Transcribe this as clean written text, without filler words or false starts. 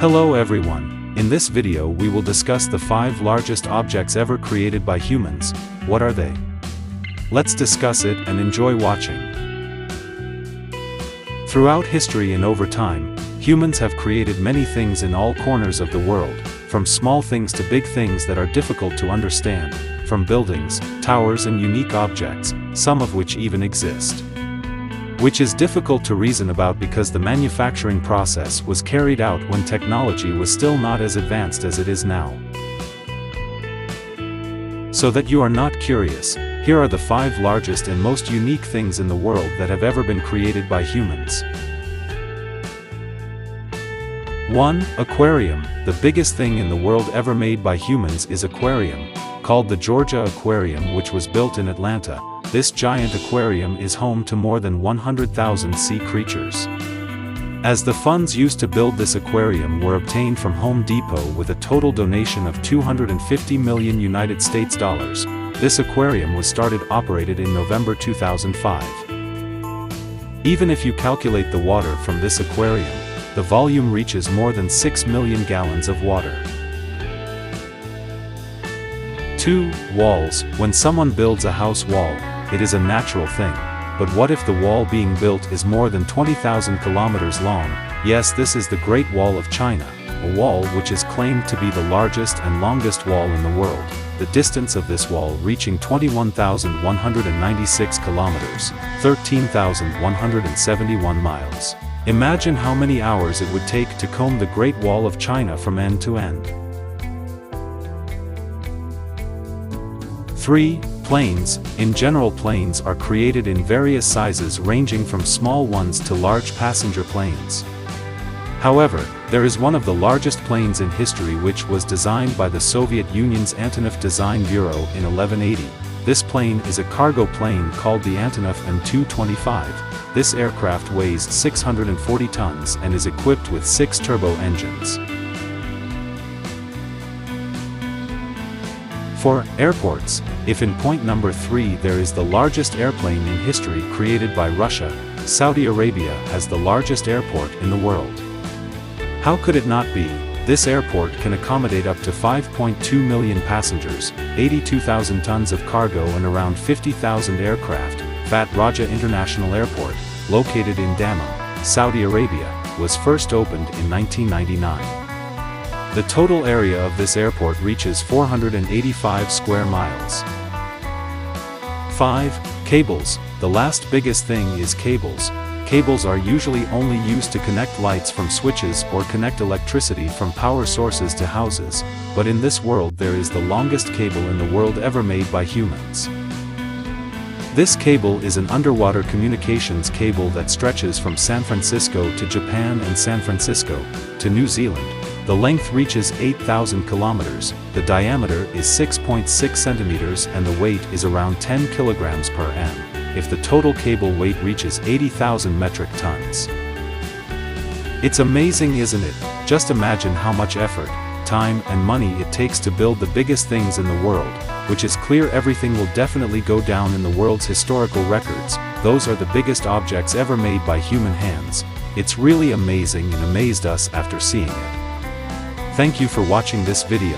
Hello everyone, in this video we will discuss the 5 largest objects ever created by humans. What are they? Let's discuss it and enjoy watching. Throughout history and over time, humans have created many things in all corners of the world, from small things to big things that are difficult to understand, from buildings, towers and unique objects, some of which even exist, which is difficult to reason about because the manufacturing process was carried out when technology was still not as advanced as it is now. So that you are not curious, here are the 5 largest and most unique things in the world that have ever been created by humans. 1. Aquarium. The biggest thing in the world ever made by humans is aquarium, called the Georgia Aquarium, which was built in Atlanta. This giant aquarium is home to more than 100,000 sea creatures. As the funds used to build this aquarium were obtained from Home Depot with a total donation of $250 million United States dollars, this aquarium was operated in November 2005. Even if you calculate the water from this aquarium, the volume reaches more than 6 million gallons of water. 2. Walls. When someone builds a house wall, it is a natural thing. But what if the wall being built is more than 20,000 kilometers long? Yes, this is the Great Wall of China, a wall which is claimed to be the largest and longest wall in the world, the distance of this wall reaching 21,196 kilometers, 13,171 miles. Imagine how many hours it would take to comb the Great Wall of China from end to end. 3. Planes. In general, planes are created in various sizes ranging from small ones to large passenger planes. However, there is one of the largest planes in history which was designed by the Soviet Union's Antonov Design Bureau in 1180. This plane is a cargo plane called the Antonov An-225. This aircraft weighs 640 tons and is equipped with 6 turbo engines. 4. Airports. If in point number 3 there is the largest airplane in history created by Russia, Saudi Arabia has the largest airport in the world. How could it not be? This airport can accommodate up to 5.2 million passengers, 82,000 tons of cargo and around 50,000 aircraft. Fat Raja International Airport, located in Dammam, Saudi Arabia, was first opened in 1999. The total area of this airport reaches 485 square miles. 5. Cables. The last biggest thing is cables. Cables are usually only used to connect lights from switches or connect electricity from power sources to houses, but in this world there is the longest cable in the world ever made by humans. This cable is an underwater communications cable that stretches from San Francisco to Japan and San Francisco to New Zealand. The length reaches 8,000 kilometers, the diameter is 6.6 centimeters and the weight is around 10 kilograms per m, if the total cable weight reaches 80,000 metric tons. It's amazing, isn't it? Just imagine how much effort, time and money it takes to build the biggest things in the world, which is clear everything will definitely go down in the world's historical records. Those are the biggest objects ever made by human hands. It's really amazing and amazed us after seeing it. Thank you for watching this video.